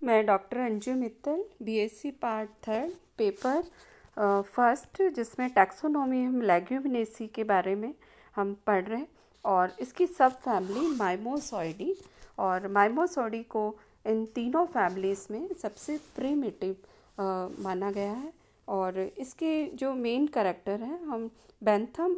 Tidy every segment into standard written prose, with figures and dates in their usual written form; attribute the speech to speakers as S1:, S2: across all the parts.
S1: मैं doctor Anju Mittal, BSc part third, paper first, जिसमें taxonomy हम लेग्यूमिनेसी के बारे में हम पढ़ रहे हैं और इसकी सब फैमिली माइमोसॉइडी, और माइमोसॉइडी को इन तीनों फैमिलीज़ में सबसे प्रिमिटिव माना गया है। और इसके जो मेन कैरेक्टर हैं, हम बेंथम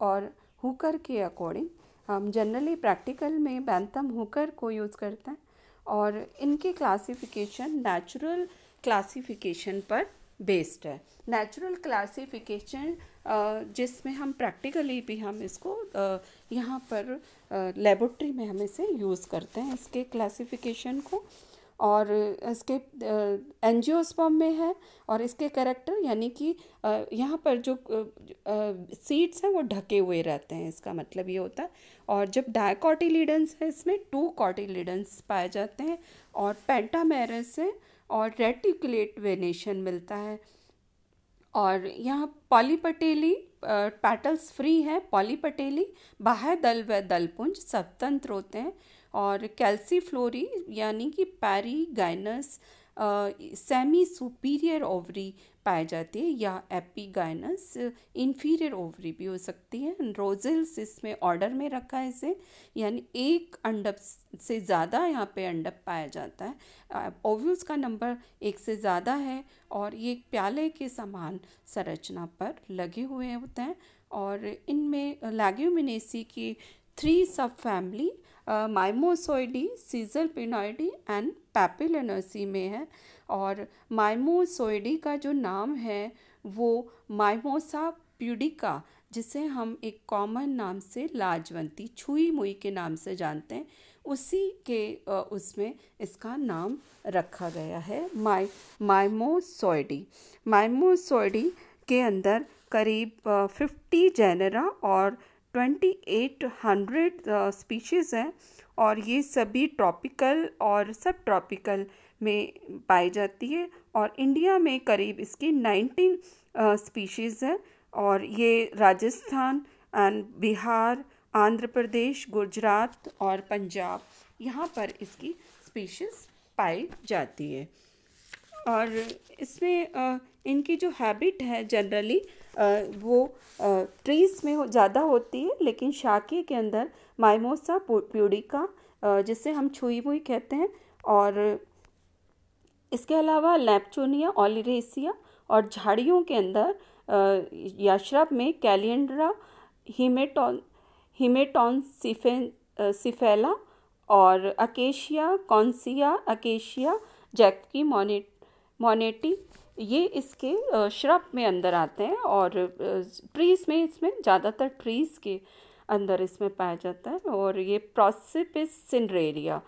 S1: और हुकर के अकॉर्डिंग, हम जनरली प्रैक्टिकल में बेंथम हुकर को यूज़ करते हैं और इनकी क्लासिफिकेशन नेचुरल क्लासिफिकेशन पर बेस्ड है। नेचुरल क्लासिफिकेशन जिसमें हम प्रैक्टिकली भी हम इसको यहाँ पर लेबोरेटरी में हम इसे यूज़ करते हैं इसके क्लासिफिकेशन को। और इसके एंजियोस्पर्म में है और इसके कैरेक्टर यानी कि यहाँ पर जो सीड्स हैं वो ढके हुए रहते हैं, इसका मतलब ये होता है। और जब डायकोटिलीडन्स है इसमें 2 कॉटिलीडन्स पाए जाते हैं और पेंटामेरस से और रेटिकुलेट वेनेशन मिलता है। और यहाँ पॉलीपटेली पैटल्स फ्री है, पॉलीपटेली बाह्य दल व दलपुंज स्वतंत्र होते हैं। और कैल्सीफ्लोरी यानी कि पैरीगाइनस सेमी सुपीरियर ओवरी पाई जाती है या एपीगाइनस इंफीरियर ओवरी भी हो सकती है। रोजेल्स इसमें ऑर्डर में रखा है इसे, यानी एक अंडप से ज़्यादा यहाँ पे अंडप पाया जाता है। ओव्यूल्स का नंबर 1 से ज़्यादा है और ये प्याले के समान संरचना पर लगे हुए होते हैं। और इनमें लेग्यूमिनेसी की 3 सब फैमिली माइमोसॉइडी, सीज़रपिनॉइडी एंड पैपिलिनेसी में है। और माइमोसॉइडी का जो नाम है वो माइमोसा प्यूडिका, जिसे हम एक कॉमन नाम से लाजवंती छुई मुई के नाम से जानते हैं, उसी के उसमें इसका नाम रखा गया है माइमोसॉइडी। माइमोसॉइडी के अंदर करीब 50 जेनेरा और 2800 स्पीशीज़ हैं और ये सभी ट्रॉपिकल और सब ट्रॉपिकल में पाई जाती है। और इंडिया में करीब इसकी 19 स्पीशीज़ हैं और ये राजस्थान एंड बिहार, आंध्र प्रदेश, गुजरात और पंजाब, यहाँ पर इसकी स्पीशीज़ पाई जाती है। और इसमें इनकी जो हैबिट है जनरली वो ट्रीज़ में ज़्यादा होती है, लेकिन शाके के अंदर माइमोसा प्यूडिका जिसे हम छुई मुई कहते हैं, और इसके अलावा लैप्चोनिया ओलिरेसिया, और झाड़ियों के अंदर या श्रब में कैलियंड्रा, हिमेटॉन सिफेला और अकेशिया कॉन्सिया, अकेशिया जैक्की मोनेटी, ये इसके श्रब में अंदर आते हैं। और ट्रीज़ में इसमें ज़्यादातर ट्रीज़ के अंदर इसमें पाया जाता है। और ये प्रोसिपिस सिंड्रेरिया,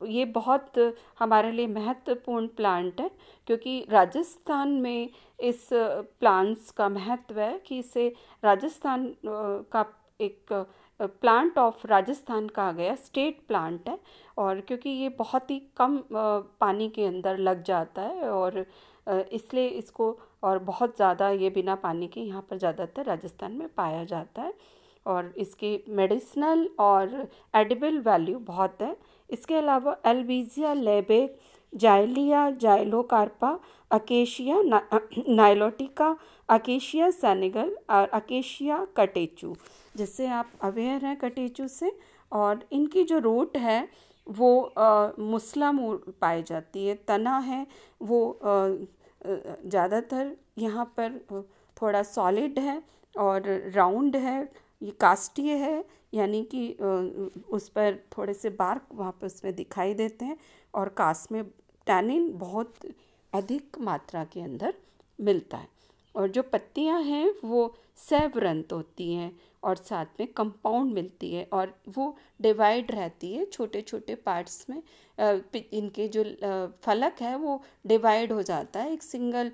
S1: ये बहुत हमारे लिए महत्वपूर्ण प्लांट है क्योंकि राजस्थान में इस प्लांट्स का महत्व है कि इसे राजस्थान का एक प्लांट ऑफ राजस्थान कहा गया, स्टेट प्लांट है। और क्योंकि ये बहुत ही कम पानी के अंदर लग जाता है और इसलिए इसको, और बहुत ज़्यादा ये बिना पानी के यहाँ पर ज़्यादातर राजस्थान में पाया जाता है और इसके मेडिसिनल और एडिबल वैल्यू बहुत है। इसके अलावा एल्बीजिया लेबे, जाइलिया जाइलोकार्पा, अकेशिया नाइलोटिका, अकेशिया सेनेगल और अकेशिया कटेचू, जिससे आप अवेयर हैं कटेचू से। और इनकी जो रूट है वो मुसला पाई जाती है, तना है वो ज़्यादातर यहाँ पर थोड़ा सॉलिड है और राउंड है, ये कास्टीय है, यानी कि उस पर थोड़े से बार्क वहाँ पर उसमें दिखाई देते हैं और कास्ट में टैनिन बहुत अधिक मात्रा के अंदर मिलता है। और जो पत्तियाँ हैं वो सैवरंत होती हैं और साथ में कंपाउंड मिलती है और वो डिवाइड रहती है छोटे छोटे पार्ट्स में। इनके जो फलक है वो डिवाइड हो जाता है एक सिंगल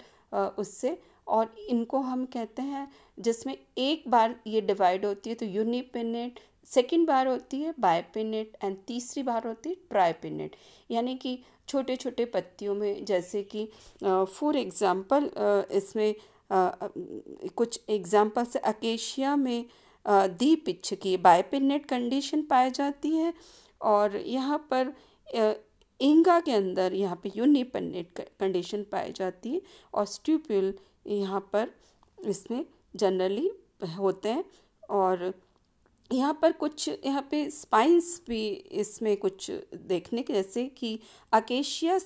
S1: उससे, और इनको हम कहते हैं, जिसमें एक बार ये डिवाइड होती है तो यूनिपिनेट, सेकंड बार होती है बाइपिनेट एंड तीसरी बार होती है ट्राइपिनेट, यानी कि छोटे छोटे पत्तियों में। जैसे कि फॉर एग्जांपल इसमें कुछ एग्जांपल से अकेशिया में द्विपिच्छ की बाइपिनेट कंडीशन पाई जाती है और यहाँ पर इंगा के अंदर यहाँ पे यूनिपिन्नेट कंडीशन पाई जाती है, और स्ट्यूप्यूल यहाँ पर इसमें जनरली होते हैं। और यहाँ पर कुछ यहाँ पे स्पाइंस भी इसमें कुछ देखने के, जैसे कि अकेशिया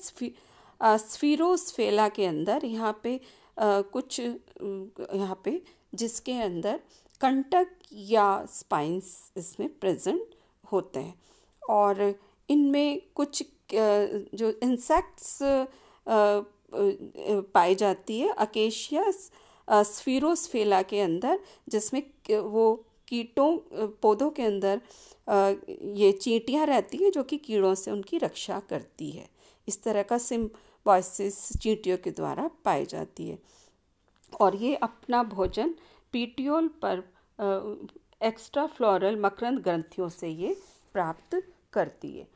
S1: स्फीरोस्फेला के अंदर यहाँ पे कुछ यहाँ पे जिसके अंदर कंटक या स्पाइंस इसमें प्रेजेंट होते हैं। और इनमें कुछ जो इंसेक्ट्स पाई जाती है अकेशिया स्फीरोस्फेला के अंदर, जिसमें वो कीटों पौधों के अंदर ये चींटियां रहती है जो कि कीड़ों से उनकी रक्षा करती है। इस तरह का सिम्बायोसिस चींटियों के द्वारा पाई जाती है। और ये अपना भोजन पीटियोल पर एक्स्ट्रा फ्लोरल मकरंद ग्रंथियों से ये प्राप्त करती है।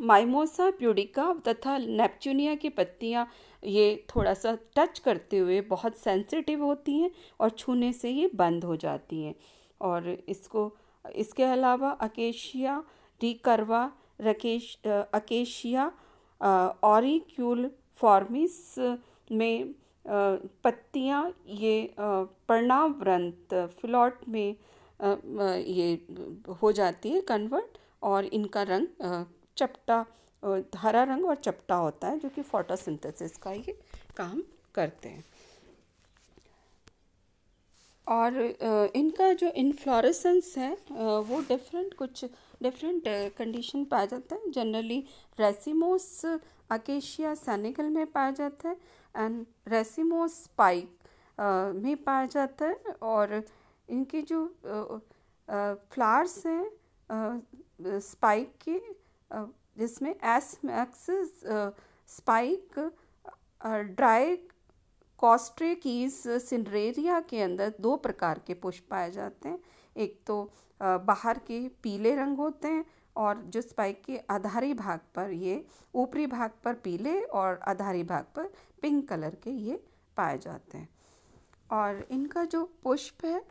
S1: माइमोसा प्यूडिका तथा नेपच्यूनिया की पत्तियां ये थोड़ा सा टच करते हुए बहुत सेंसिटिव होती हैं और छूने से ये बंद हो जाती हैं। और इसके अलावा अकेशिया रिकर्वा अकेशिया ऑरिक्यूल फॉर्मिस में पत्तियां ये पर्णावृंत फ्लॉट में ये हो जाती है कन्वर्ट, और इनका रंग चपटा हरा रंग और चपटा होता है, जो कि फोटोसिंथेसिस का ये काम करते हैं। और इनका जो इन्फ्लोरेसेंस है वो कुछ डिफरेंट कंडीशन पाया जाता है। जनरली रेसिमोस अकेशिया सेनेगल में पाया जाता है एंड रेसिमोस स्पाइक में पाया जाता है। और इनके जो फ्लावर्स हैं स्पाइक के, जिसमें एस मैक्स स्पाइक ड्राई कॉस्ट्रेकीज सिंड्रेरिया के अंदर 2 प्रकार के पुष्प पाए जाते हैं। एक तो बाहर के पीले रंग होते हैं, और जो स्पाइक के आधारी भाग पर ये ऊपरी भाग पर पीले और आधारी भाग पर पिंक कलर के ये पाए जाते हैं। और इनका जो पुष्प है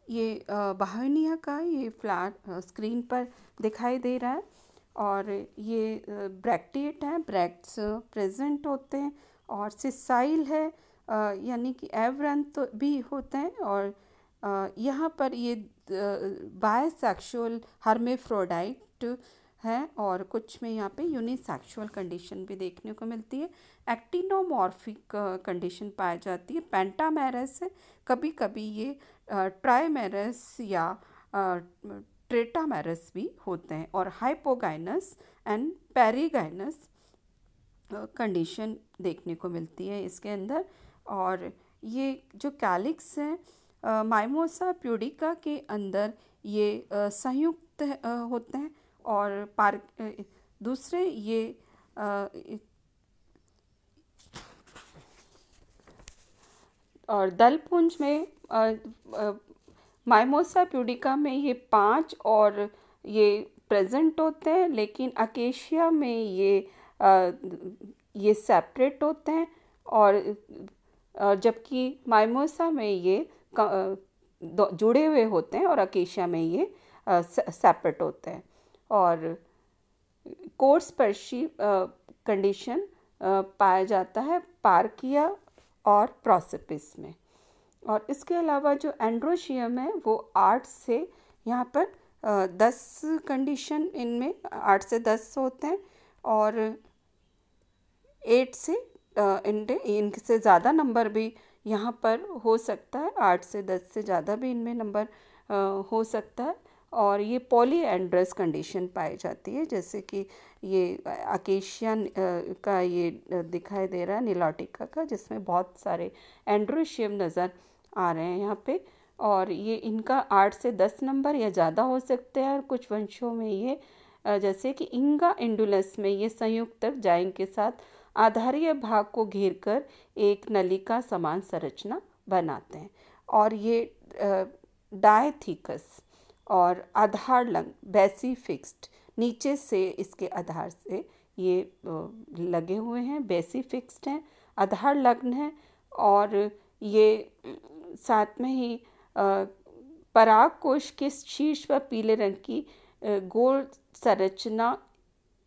S1: ये बाहनिया का ये फ्लावर स्क्रीन पर दिखाई दे रहा है। और ये ब्रैक्टेट है, ब्रैक्ट्स प्रेजेंट होते हैं, और सिसाइल है यानी कि एवरंत भी होते हैं। और यहाँ पर ये बायसेक्सुअल हर्मेफ्रोडाइट है, और कुछ में यहाँ पे यूनिसेक्सुअल कंडीशन भी देखने को मिलती है। एक्टिनोमॉर्फिक कंडीशन पाई जाती है। पेंटामेरस है, कभी कभी ये ट्राइमेरस या ट्रेटामेरस भी होते हैं। और हाइपोगाइनस एंड पेरीगाइनस कंडीशन देखने को मिलती है इसके अंदर। और ये जो कैलिक्स हैं माइमोसा प्यूडिका के अंदर ये संयुक्त होते हैं, और दूसरे ये और दलपुंज में माइमोसा प्यूडिका में ये 5 और ये प्रेजेंट होते हैं, लेकिन अकेशिया में ये सेपरेट होते हैं। और जबकि माइमोसा में ये जुड़े हुए होते हैं, और अकेशिया में ये सेपरेट होते हैं। और कोर्सपर्शी कंडीशन पाया जाता है पार्किया और प्रोसिपिस में। और इसके अलावा जो एंड्रोशियम है वो 8 से यहाँ पर 10 कंडीशन इनमें 8 से 10 होते हैं, और 8 से इनसे ज़्यादा नंबर भी यहाँ पर हो सकता है। 8 से 10 से ज़्यादा भी इनमें नंबर हो सकता है। और ये पॉलीएंड्रस कंडीशन पाई जाती है, जैसे कि ये अकेशिया का ये दिखाई दे रहा है निलोटिका का, जिसमें बहुत सारे एंड्रोशियम नज़र आ रहे हैं यहाँ पे। और ये इनका 8 से 10 नंबर या ज़्यादा हो सकते हैं। और कुछ वंशों में ये जैसे कि इंगा इंडुलस में ये संयुक्त जाइंग के साथ आधारीय भाग को घेरकर एक नलिका समान संरचना बनाते हैं। और ये डायथीकस और आधार लंग बेसी फिक्स्ड नीचे से इसके आधार से ये लगे हुए हैं, बेसी फिक्स्ड हैं, आधार लग्न है। और ये साथ में ही परागकोश के शीर्ष पर पीले रंग की गोल संरचना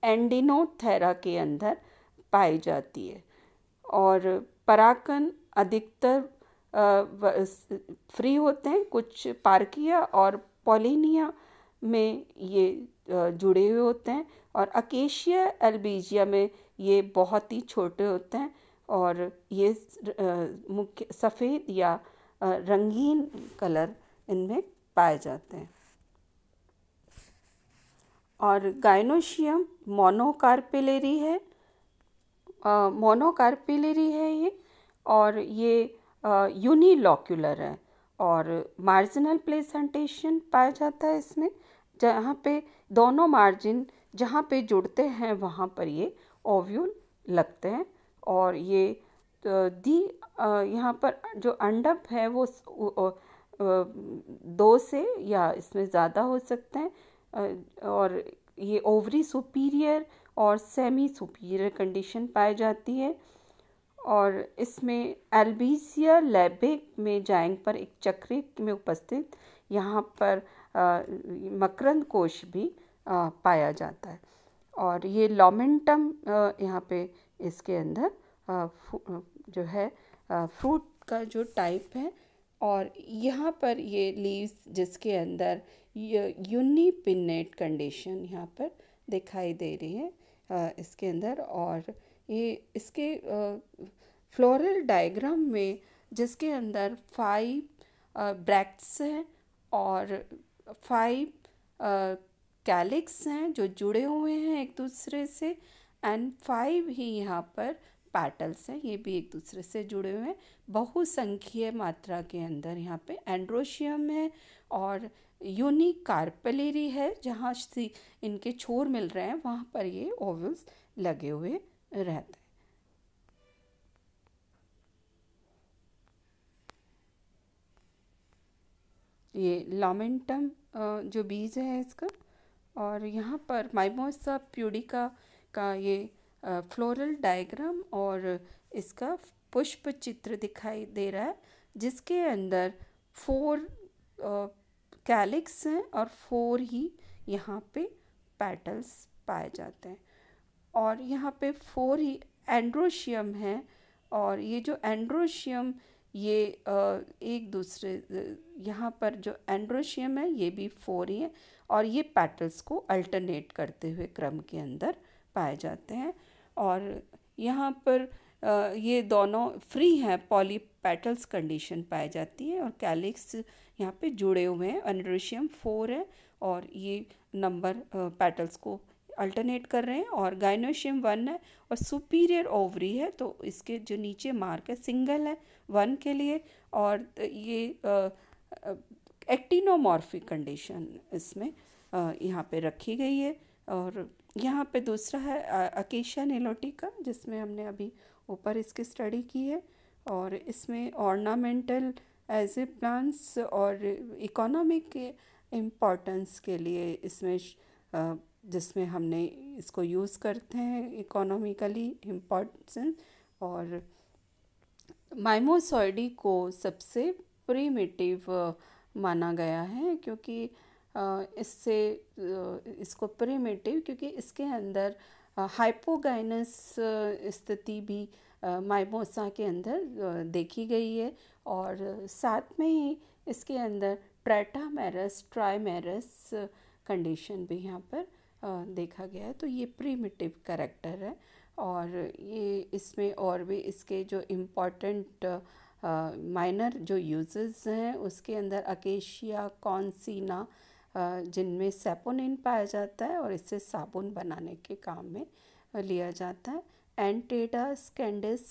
S1: एंडिनोथेरा के अंदर पाई जाती है। और परागकण अधिकतर फ्री होते हैं, कुछ पार्किया और पॉलिनिया में ये जुड़े हुए होते हैं, और अकेशिया एल्बीजिया में ये बहुत ही छोटे होते हैं और ये मुख्य सफ़ेद या रंगीन कलर इनमें पाए जाते हैं। और गाइनोशियम मोनोकार्पेलेरी है, मोनोकार्पेलेरी है ये, और ये यूनिलॉक्यूलर है और मार्जिनल प्लेसेंटेशन पाया जाता है इसमें, जहाँ पे दोनों मार्जिन जहाँ पे जुड़ते हैं वहाँ पर ये ओव्यूल लगते हैं। और ये यहाँ पर जो अंडक है वो 2 से या इसमें ज़्यादा हो सकते हैं, और ये ओवरी सुपीरियर और सेमी सुपीरियर कंडीशन पाई जाती है। और इसमें एल्बीजिया लैबिक में जाइंग पर एक चक्र में उपस्थित यहाँ पर मकरंद कोश भी पाया जाता है। और ये लॉमेंटम यहाँ पे इसके अंदर जो है फ्रूट का जो टाइप है, और यहाँ पर ये लीव्स जिसके अंदर यूनिपिन्नेट कंडीशन यहाँ पर दिखाई दे रही है इसके अंदर। और ये इसके फ्लोरल डायग्राम में जिसके अंदर 5 ब्रैक्ट्स हैं और 5 कैलिक्स हैं जो जुड़े हुए हैं एक दूसरे से, एंड 5 ही यहाँ पर पैटल्स हैं, ये भी एक दूसरे से जुड़े हुए हैं। बहुसंख्यीय मात्रा के अंदर यहाँ पे एंड्रोशियम है और यूनिकार्पेलेरी है, जहाँ से इनके छोर मिल रहे हैं वहाँ पर ये ओव्यूल्स लगे हुए रहते हैं। ये लॉमेंटम जो बीज है इसका, और यहाँ पर माइमोसा प्यूडिका का ये फ्लोरल डायग्राम और इसका पुष्प चित्र दिखाई दे रहा है, जिसके अंदर 4 कैलिक्स हैं और 4 ही यहाँ पे पेटल्स पाए जाते हैं। और यहाँ पे 4 ही एंड्रोशियम है, और ये जो एंड्रोशियम ये एक दूसरे यहाँ पर जो एंड्रोशियम है ये भी 4 ही है, और ये पेटल्स को अल्टरनेट करते हुए क्रम के अंदर पाए जाते हैं। और यहाँ पर ये दोनों फ्री हैं, पॉली पेटल्स कंडीशन पाई जाती है, और कैलिक्स यहाँ पे जुड़े हुए हैं। एंड्रोशियम 4 है और ये नंबर पेटल्स को अल्टरनेट कर रहे हैं, और गाइनोशियम 1 है और सुपीरियर ओवरी है, तो इसके जो नीचे मार्क है सिंगल है 1 के लिए, और ये एक्टिनोमॉर्फिक कंडीशन इसमें यहाँ पे रखी गई है। और यहाँ पे दूसरा है अकेशिया निलोटिका, जिसमें हमने अभी ऊपर इसकी स्टडी की है, और इसमें ऑर्नामेंटल एज ए प्लांट्स और इकोनॉमिक इम्पोर्टेंस के लिए इसमें जिसमें हमने इसको यूज़ करते हैं इकोनॉमिकली इम्पोर्टेंस। और माइमोसॉइडी को सबसे प्रिमिटिव माना गया है, क्योंकि इसको प्रिमिटिव क्योंकि इसके अंदर हाइपोगाइनस स्थिति भी माइमोसा के अंदर देखी गई है, और साथ में ही इसके अंदर ट्रेटामेरस ट्राइमेरस कंडीशन भी यहाँ पर देखा गया है। तो ये प्रिमिटिव कैरेक्टर है, और ये इसमें और भी इसके जो इम्पोर्टेंट माइनर जो यूजेस हैं उसके अंदर अकेशिया कॉन्सीना, जिनमें सेपोनिन पाया जाता है और इससे साबुन बनाने के काम में लिया जाता है। एंटेडा स्कैंडिस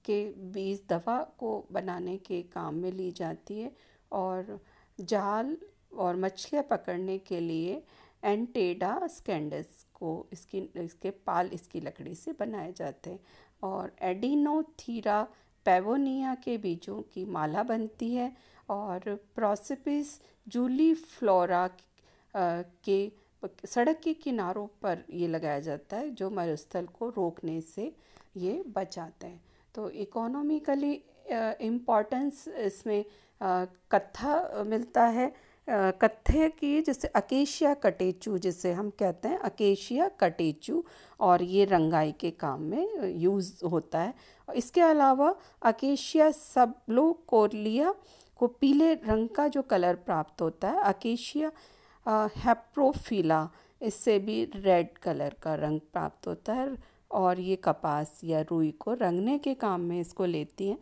S1: के बीज दवा को बनाने के काम में ली जाती है, और जाल और मछलियाँ पकड़ने के लिए एंटेडा स्कैंडिस को इसके पाल इसकी लकड़ी से बनाए जाते हैं। और एडिनोथीरा पेवोनिया के बीजों की माला बनती है, और प्रोसिपिस जूलीफ्लोरा के सड़क के किनारों पर ये लगाया जाता है, जो मरुस्थल को रोकने से ये बचाते हैं। तो इकोनॉमिकली इम्पोर्टेंस इसमें कत्था मिलता है, कत्थे की, जैसे अकेशिया कटेचू जिसे हम कहते हैं, अकेशिया कटेचू, और ये रंगाई के काम में यूज़ होता है। इसके अलावा अकेशिया सबलोकोलिया को पीले रंग का जो कलर प्राप्त होता है, अकेशिया हेप्रोफिला इससे भी रेड कलर का रंग प्राप्त होता है, और ये कपास या रुई को रंगने के काम में इसको लेते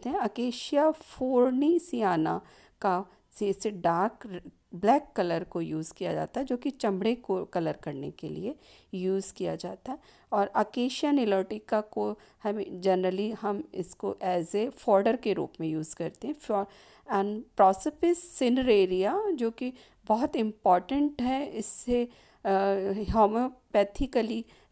S1: हैं। अकेशिया फोर्निसियाना का से इसे डार्क ब्लैक कलर को यूज़ किया जाता है, जो कि चमड़े को कलर करने के लिए यूज़ किया जाता है। और अकेशिया निलोटिका को जनरली हम इसको एज ए फॉडर के रूप में यूज़ करते हैं। एंड प्रोसोपिस सिनेरेरिया जो कि बहुत इम्पॉर्टेंट है, इससे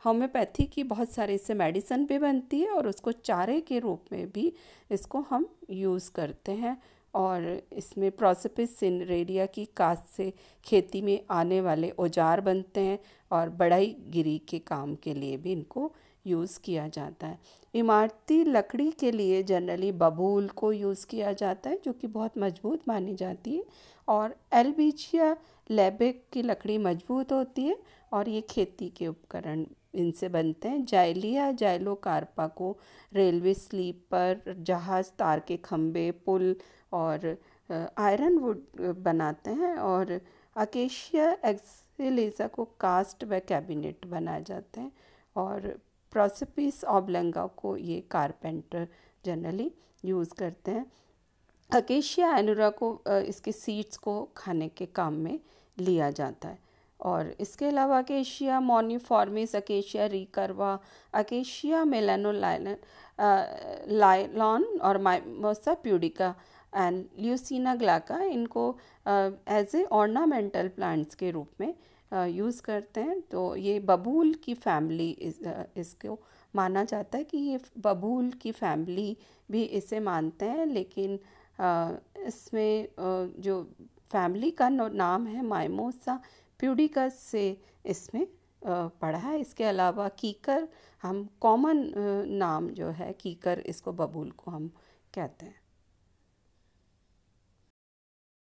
S1: होम्योपैथी की बहुत सारे इससे मेडिसिन भी बनती है, और उसको चारे के रूप में भी इसको हम यूज़ करते हैं। और इसमें प्रोसोपिस सिनेरेरिया की कास्ट से खेती में आने वाले औजार बनते हैं, और बढ़ईगिरी के काम के लिए भी इनको यूज़ किया जाता है। इमारती लकड़ी के लिए जनरली बबूल को यूज़ किया जाता है, जो कि बहुत मजबूत मानी जाती है, और एल्बिजिया लेबिक की लकड़ी मजबूत होती है, और ये खेती के उपकरण इनसे बनते हैं। जाइलिया जाइलोकार्पा को रेलवे स्लीपर, जहाज़, तार के खंभे, पुल और आयरन वुड बनाते हैं। और अकेशिया एक्सिलेजा को कास्ट व कैबिनेट बनाए जाते हैं। और प्रोसोपिस ऑब्लंगा को ये कारपेंटर जनरली यूज़ करते हैं। अकेशिया एनुरा को इसके सीड्स को खाने के काम में लिया जाता है। और इसके अलावा अकेशिया मोनिफॉर्मिस, अकेशिया रिकर्वा, अकेशिया मेलानोलाइलन लाइलॉन और माइमोसा प्यूडिका एंड ल्यूसिना ग्लाका इनको एज ए ऑर्नामेंटल प्लांट्स के रूप में यूज़ करते हैं। तो ये बबूल की फैमिली इसको माना जाता है कि ये बबूल की फैमिली भी इसे मानते हैं, लेकिन इसमें जो फैमिली का नाम है माइमोसा प्यूडिकस से इसमें पढ़ा है। इसके अलावा कीकर, हम कॉमन नाम जो है कीकर, इसको बबूल को हम कहते हैं।